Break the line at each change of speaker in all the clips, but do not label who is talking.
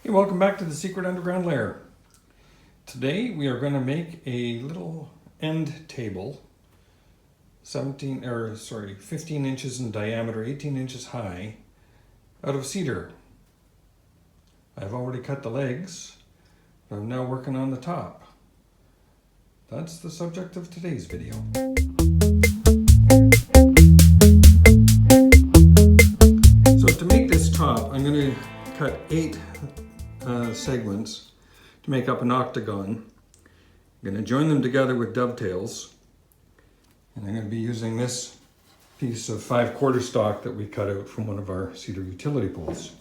Hey, welcome back to the Secret Underground Lair. Today we are going to make a little end table, 15 inches in diameter, 18 inches high, out of cedar. I've already cut the legs, but I'm now working on the top. That's the subject of today's video. So to make this top, I'm going to cut 8 segments to make up an octagon. I'm going to join them together with dovetails, and I'm going to be using this piece of 5/4 stock that we cut out from one of our cedar utility poles.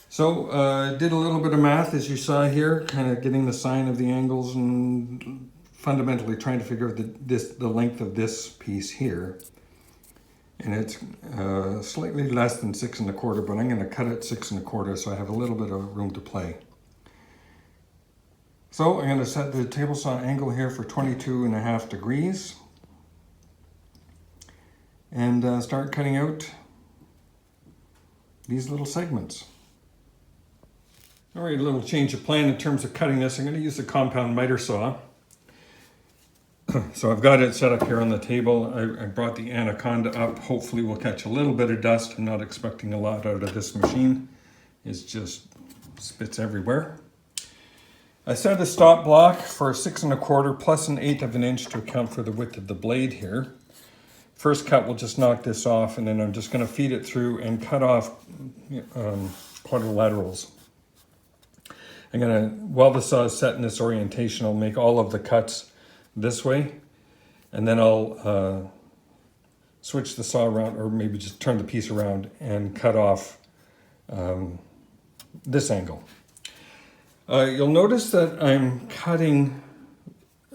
So did a little bit of math, as you saw here, kind of getting the sign of the angles and fundamentally trying to figure out the length of this piece here. And it's slightly less than 6 1/4, but I'm going to cut it 6 1/4 so I have a little bit of room to play. So I'm going to set the table saw angle here for 22.5 degrees and start cutting out these little segments. All right, a little change of plan in terms of cutting this. I'm going to use the compound miter saw. So I've got it set up here on the table. I brought the Anaconda up. Hopefully we'll catch a little bit of dust. I'm not expecting a lot out of this machine. It just spits everywhere. I set a stop block for 6 1/4 plus 1/8 of an inch to account for the width of the blade here. First cut, we'll just knock this off, and then I'm just going to feed it through and cut off quadrilaterals. I'm going to, while the saw is set in this orientation, I'll make all of the cuts this way, and then I'll switch the saw around, or maybe just turn the piece around and cut off this angle. You'll notice that I'm cutting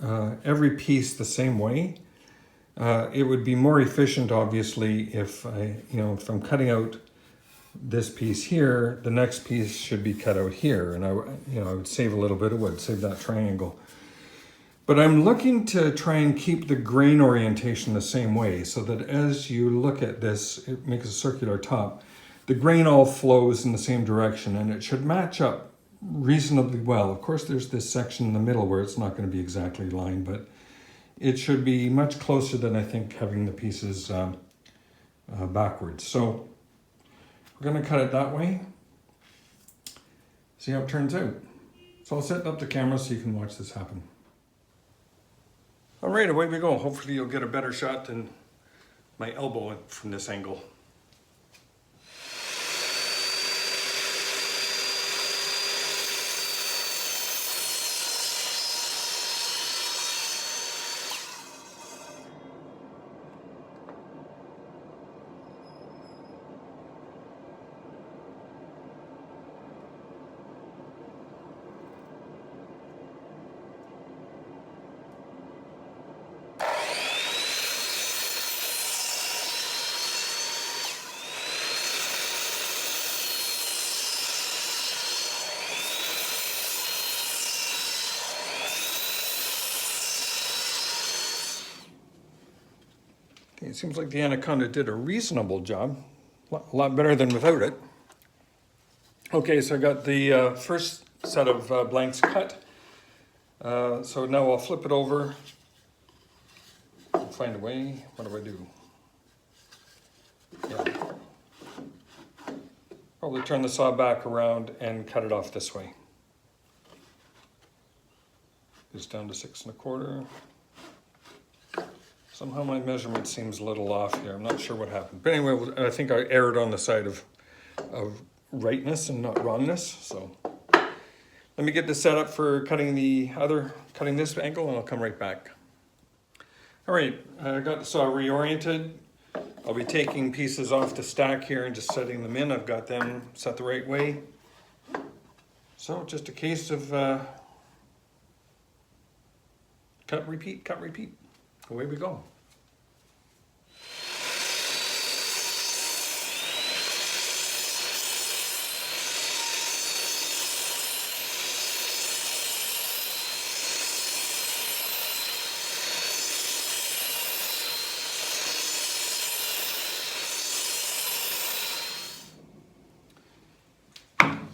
every piece the same way. It would be more efficient, obviously, if if I'm cutting out this piece here, the next piece should be cut out here, and I would save a little bit of wood, save that triangle. But I'm looking to try and keep the grain orientation the same way, so that as you look at this, it makes a circular top. The grain all flows in the same direction, and it should match up reasonably well. Of course, there's this section in the middle where it's not going to be exactly lined, but it should be much closer than I think having the pieces backwards. So we're going to cut it that way. See how it turns out. So I'll set up the camera so you can watch this happen. All right, away we go. Hopefully you'll get a better shot than my elbow from this angle. It seems like the Anaconda did a reasonable job, a lot better than without it. Okay, so I got the first set of blanks cut. So now I'll flip it over, find a way. What do I do? Yeah. Probably turn the saw back around and cut it off this way. Just down to 6 1/4. Somehow my measurement seems a little off here. I'm not sure what happened. But anyway, I think I erred on the side of rightness and not wrongness. So let me get this set up for cutting this angle, and I'll come right back. All right, I got the saw reoriented. I'll be taking pieces off the stack here and just setting them in. I've got them set the right way. So just a case of cut, repeat, cut, repeat. Away we go.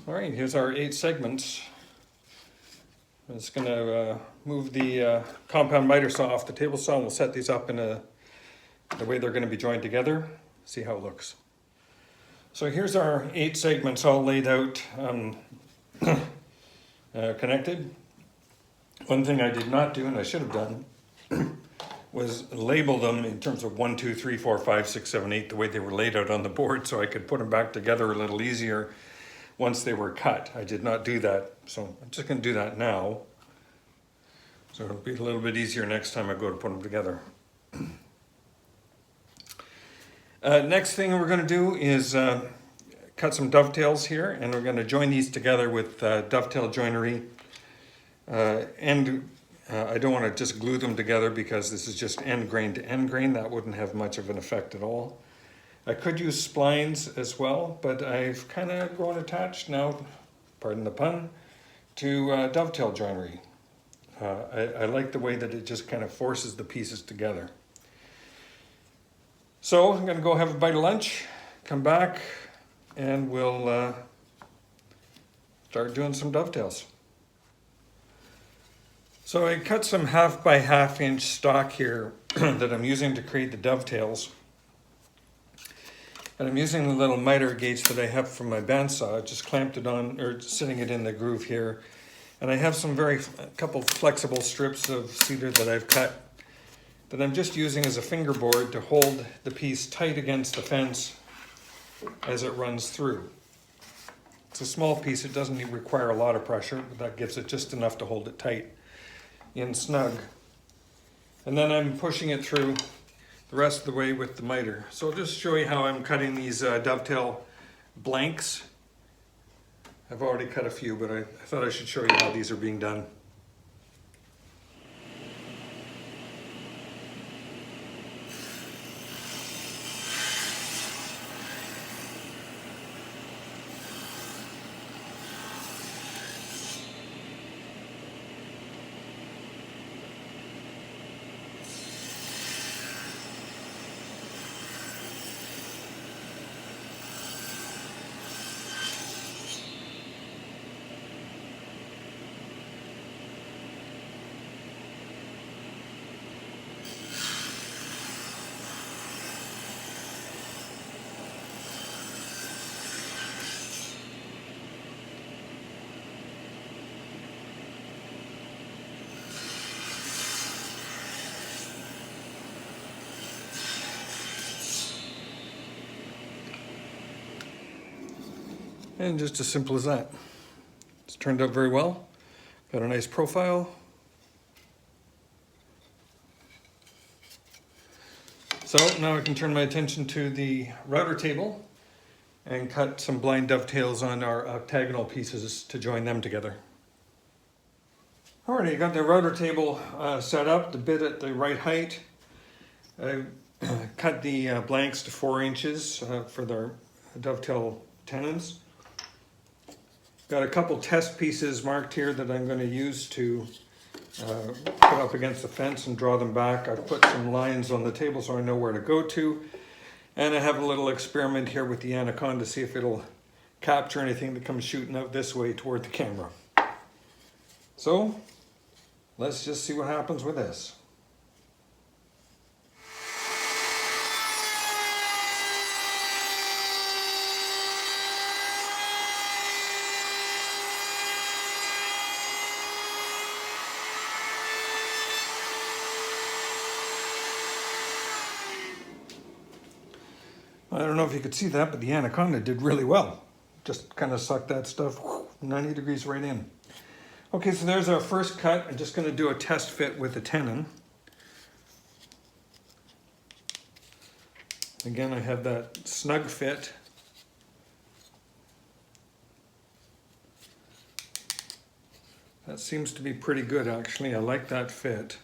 All right, here's our 8 segments. I'm just going to move the compound miter saw off the table saw, and we'll set these up in the way they're going to be joined together. See how it looks. So here's our 8 segments all laid out, connected. One thing I did not do, and I should have done, was label them in terms of 1, 2, 3, 4, 5, 6, 7, 8, the way they were laid out on the board, so I could put them back together a little easier once they were cut. I did not do that, so I'm just going to do that now. So it'll be a little bit easier next time I go to put them together. Next thing we're going to do is cut some dovetails here, and we're going to join these together with dovetail joinery. I don't want to just glue them together because this is just end grain to end grain. That wouldn't have much of an effect at all. I could use splines as well, but I've kind of grown attached now, pardon the pun, to dovetail joinery. I like the way that it just kind of forces the pieces together. So I'm going to go have a bite of lunch, come back, and we'll start doing some dovetails. So I cut some 1/2 by 1/2 inch stock here that I'm using to create the dovetails. And I'm using the little miter gauge that I have from my bandsaw, just clamped it on, or sitting it in the groove here. And I have some a couple flexible strips of cedar that I've cut that I'm just using as a fingerboard to hold the piece tight against the fence as it runs through. It's a small piece, it doesn't require a lot of pressure, but that gives it just enough to hold it tight in snug. And then I'm pushing it through the rest of the way with the miter. So I'll just show you how I'm cutting these dovetail blanks. I've already cut a few, but I thought I should show you how these are being done. And just as simple as that. It's turned out very well. Got a nice profile. So now I can turn my attention to the router table and cut some blind dovetails on our octagonal pieces to join them together. Alrighty, I got the router table set up, the bit at the right height. I cut the blanks to 4 inches for the dovetail tenons. Got a couple test pieces marked here that I'm going to use to put up against the fence and draw them back. I've put some lines on the table so I know where to go to. And I have a little experiment here with the anaconda to see if it'll capture anything that comes shooting out this way toward the camera. So let's just see what happens with this. I don't know if you could see that, but the anaconda did really well. Just kind of sucked that stuff 90 degrees right in. Okay, so there's our first cut. I'm just going to do a test fit with a tenon. Again, I have that snug fit. That seems to be pretty good, actually. I like that fit.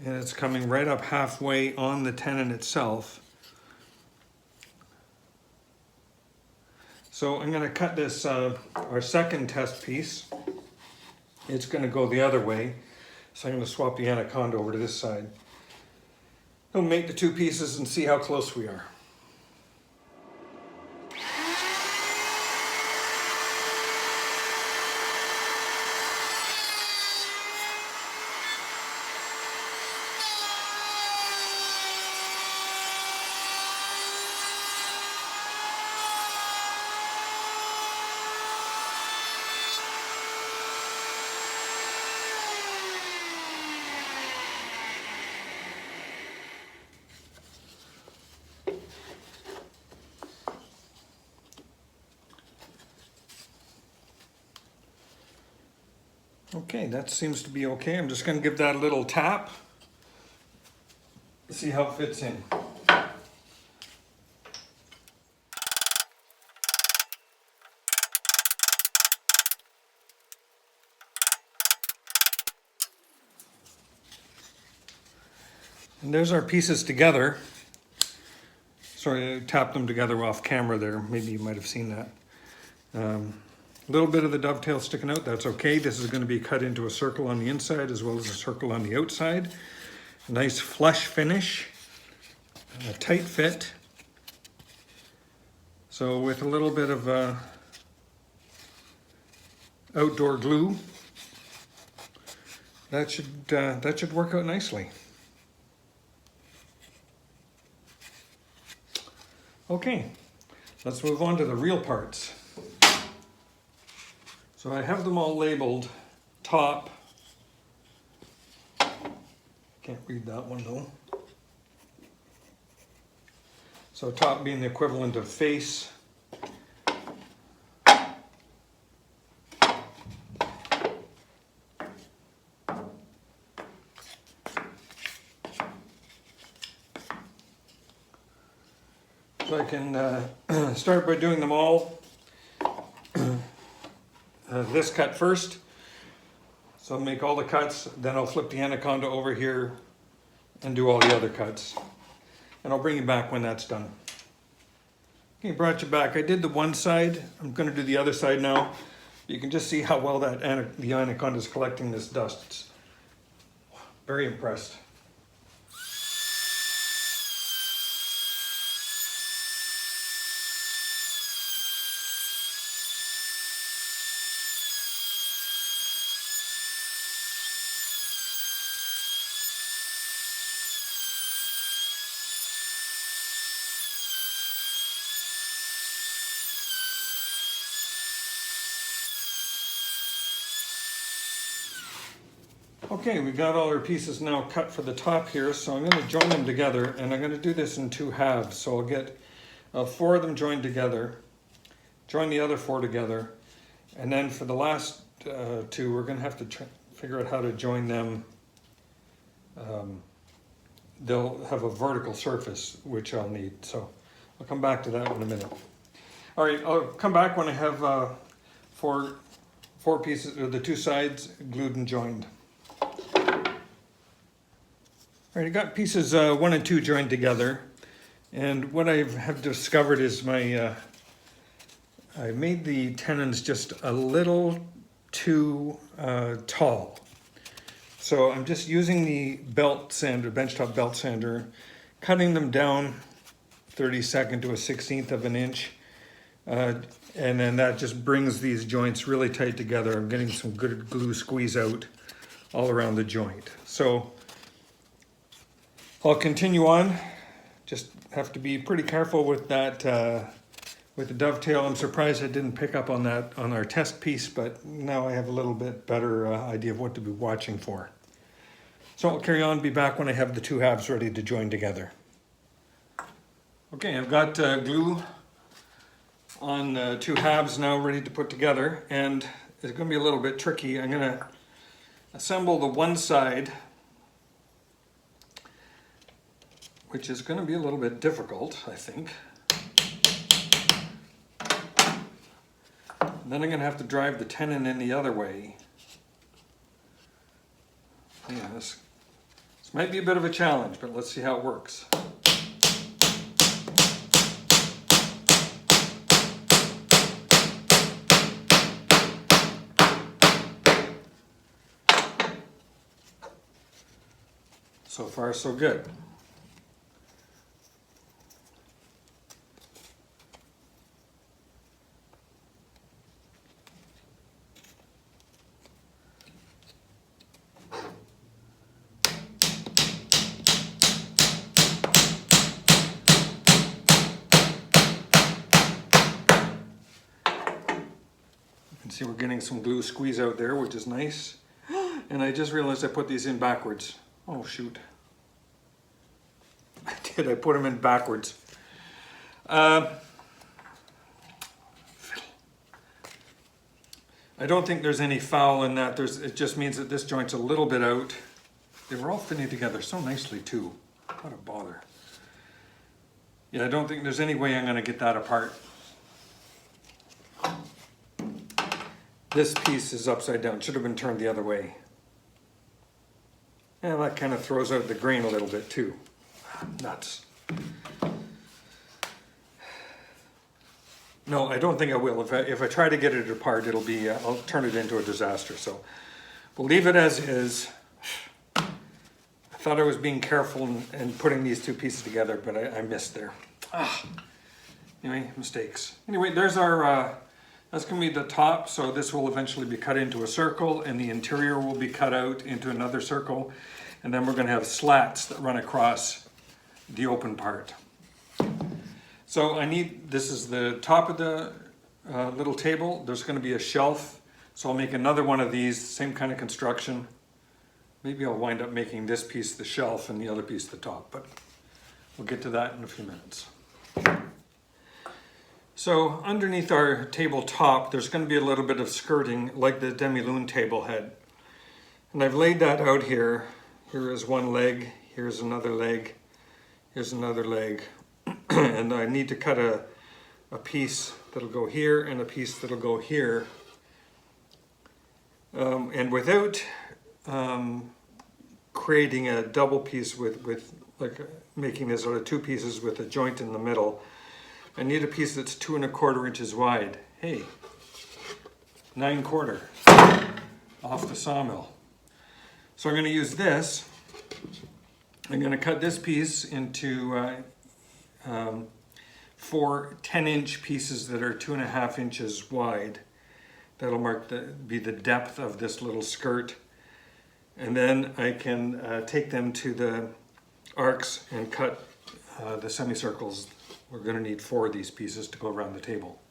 And it's coming right up halfway on the tenon itself. So I'm going to cut this, our second test piece. It's going to go the other way. So I'm going to swap the anaconda over to this side. We'll make the two pieces and see how close we are. Okay, that seems to be okay. I'm just going to give that a little tap. See how it fits in. And there's our pieces together. Sorry, I tapped them together off camera there. Maybe you might have seen that. A little bit of the dovetail sticking out, that's okay. This is going to be cut into a circle on the inside as well as a circle on the outside. A nice flush finish, a tight fit. So with a little bit of outdoor glue, that should work out nicely. Okay, let's move on to the real parts. So I have them all labeled top. Can't read that one though. So top being the equivalent of face. So I can start by doing them all. This cut first. So I'll make all the cuts, then I'll flip the anaconda over here and do all the other cuts. And I'll bring you back when that's done. Okay, brought you back. I did the one side. I'm going to do the other side now. You can just see how well the anaconda is collecting this dust. It's very impressed. Okay, we got all our pieces now cut for the top here, so I'm going to join them together, and I'm going to do this in two halves. So I'll get 4 of them joined together, join the other 4 together, and then for the last 2, we're going to have to figure out how to join them. They'll have a vertical surface, which I'll need, so I'll come back to that in a minute. All right, I'll come back when I have 4 pieces, or the 2 sides glued and joined. All right, I got pieces 1 and 2 joined together, and what I have discovered is I made the tenons just a little too tall. So I'm just using the belt sander, benchtop belt sander, cutting them down 1/32 to a 1/16 of an inch, and then that just brings these joints really tight together. I'm getting some good glue squeeze out all around the joint. So I'll continue on. Just have to be pretty careful with that, with the dovetail. I'm surprised I didn't pick up on that on our test piece, but now I have a little bit better idea of what to be watching for. So I'll carry on, be back when I have the 2 halves ready to join together. Okay, I've got glue on 2 halves now ready to put together, and it's going to be a little bit tricky. I'm going to assemble the one side, which is going to be a little bit difficult, I think. And then I'm going to have to drive the tenon in the other way. Yeah, this might be a bit of a challenge, but let's see how it works. So far, so good. See, we're getting some glue squeeze out there, which is nice. And I just realized I put these in backwards. Oh shoot. I did, I put them in backwards. I don't think there's any foul in that. It just means that this joint's a little bit out. They were all fitting together so nicely too. What a bother. Yeah, I don't think there's any way I'm going to get that apart. This piece is upside down. Should have been turned the other way. And that kind of throws out the grain a little bit too. Nuts. No, I don't think I will. If I try to get it apart, it'll be, I'll turn it into a disaster. So we'll leave it as is. I thought I was being careful and putting these two pieces together, but I missed there. Anyway, mistakes. Anyway, there's our, that's going to be the top. So this will eventually be cut into a circle, and the interior will be cut out into another circle. And then we're going to have slats that run across the open part. So this is the top of the little table. There's going to be a shelf. So I'll make another one of these, same kind of construction. Maybe I'll wind up making this piece the shelf and the other piece the top, but we'll get to that in a few minutes. So underneath our table top, there's going to be a little bit of skirting like the demi-lune table had. And I've laid that out here. Here is one leg, here's another leg, here's another leg. And I need to cut a piece that'll go here and a piece that'll go here. And without creating a double piece with like making this out of two pieces with a joint in the middle, I need a piece that's 2 1/4 inches wide. Hey, 9 1/4 off the sawmill. So I'm going to use this. I'm going to cut this piece into 4 10-inch pieces that are 2.5 inches wide. That'll be the depth of this little skirt. And then I can take them to the arcs and cut the semicircles. We're going to need 4 of these pieces to go around the table.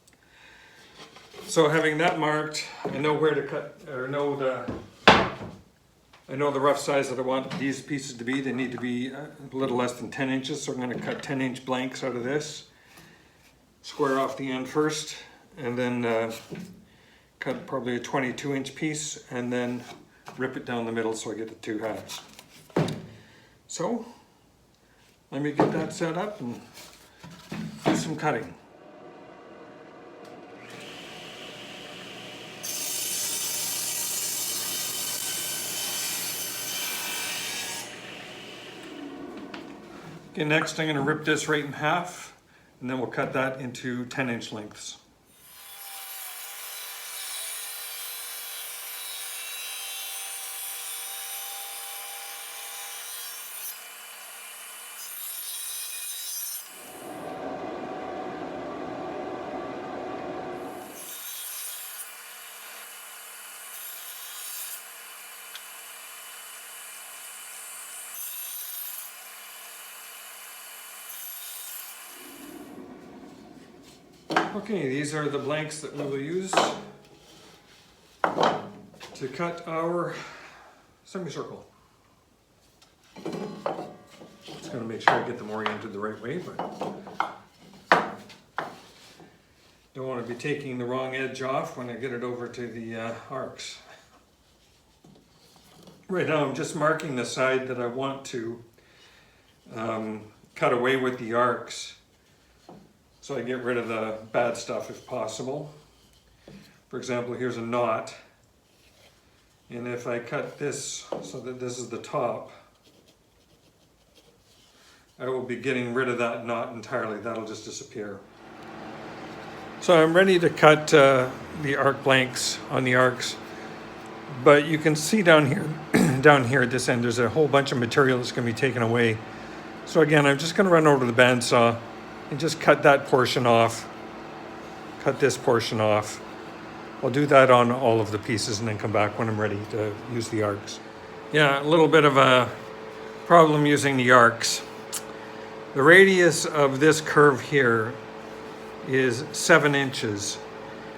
So having that marked, I know where to cut, or I know the rough size that I want these pieces to be. They need to be a little less than 10 inches, so I'm going to cut 10-inch blanks out of this. Square off the end first, and then cut probably a 22-inch piece, and then rip it down the middle so I get the 2 halves. So, let me get that set up and do some cutting. Okay, next I'm going to rip this right in half, and then we'll cut that into 10-inch lengths. Okay, these are the blanks that we will use to cut our semicircle. Just going to make sure I get them oriented the right way, but don't want to be taking the wrong edge off when I get it over to the arcs. Right now I'm just marking the side that I want to cut away with the arcs, so I get rid of the bad stuff if possible. For example, here's a knot, and if I cut this so that this is the top, I will be getting rid of that knot entirely. That'll just disappear. So I'm ready to cut the arc blanks on the arcs, but you can see down here, down here at this end, there's a whole bunch of material that's going to be taken away. So again, I'm just going to run over to the bandsaw and just cut that portion off, cut this portion off. I'll do that on all of the pieces and then come back when I'm ready to use the arcs. Yeah, a little bit of a problem using the arcs. The radius of this curve here is 7 inches.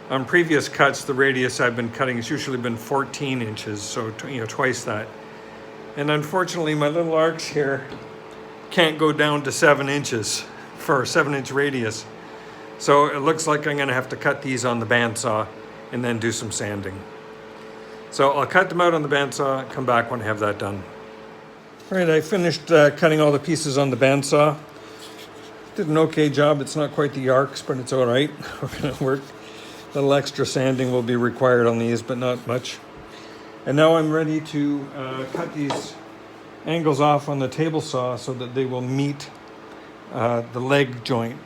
On previous cuts, the radius I've been cutting has usually been 14 inches, so twice that. And unfortunately, my little arcs here can't go down to 7 inches for a 7-inch radius. So it looks like I'm going to have to cut these on the bandsaw and then do some sanding. So I'll cut them out on the bandsaw, come back when I have that done. All right, I finished cutting all the pieces on the bandsaw. Did an okay job. It's not quite the arcs, but it's all right. We're gonna work. A little extra sanding will be required on these, but not much. And now I'm ready to cut these angles off on the table saw so that they will meet the leg joint.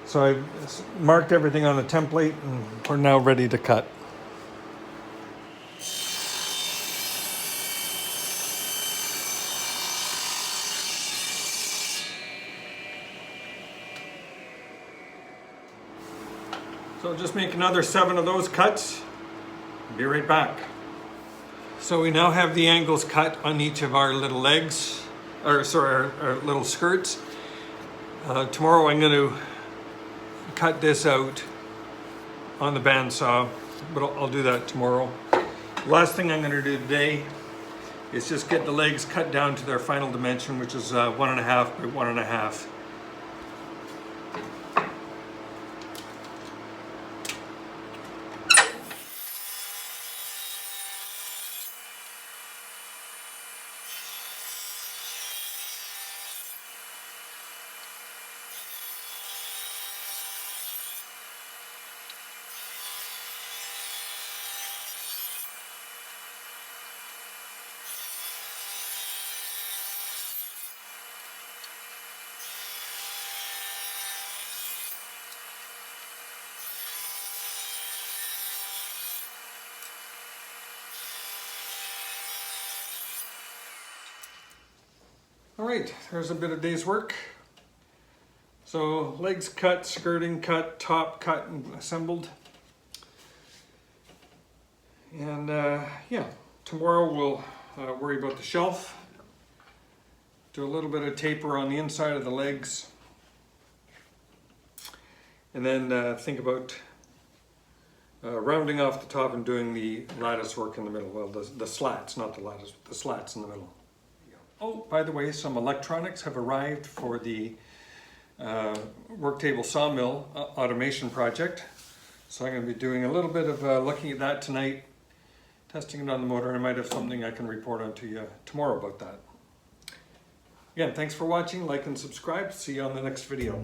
So I've marked everything on a template and we're now ready to cut. So just make another 7 of those cuts. Be right back. So we now have the angles cut on each of our little legs, or sorry, our little skirts. Tomorrow I'm going to cut this out on the bandsaw, but I'll do that tomorrow. Last thing I'm going to do today is just get the legs cut down to their final dimension, which is 1.5 by 1.5. All right, there's a bit of day's work. So legs cut, skirting cut, top cut and assembled. And yeah, tomorrow we'll worry about the shelf. Do a little bit of taper on the inside of the legs. And then think about rounding off the top and doing the lattice work in the middle. Well, the slats, not the lattice, the slats in the middle. Oh, by the way, some electronics have arrived for the Worktable Sawmill automation project. So I'm going to be doing a little bit of looking at that tonight, testing it on the motor. I might have something I can report on to you tomorrow about that. Again, thanks for watching. Like and subscribe. See you on the next video.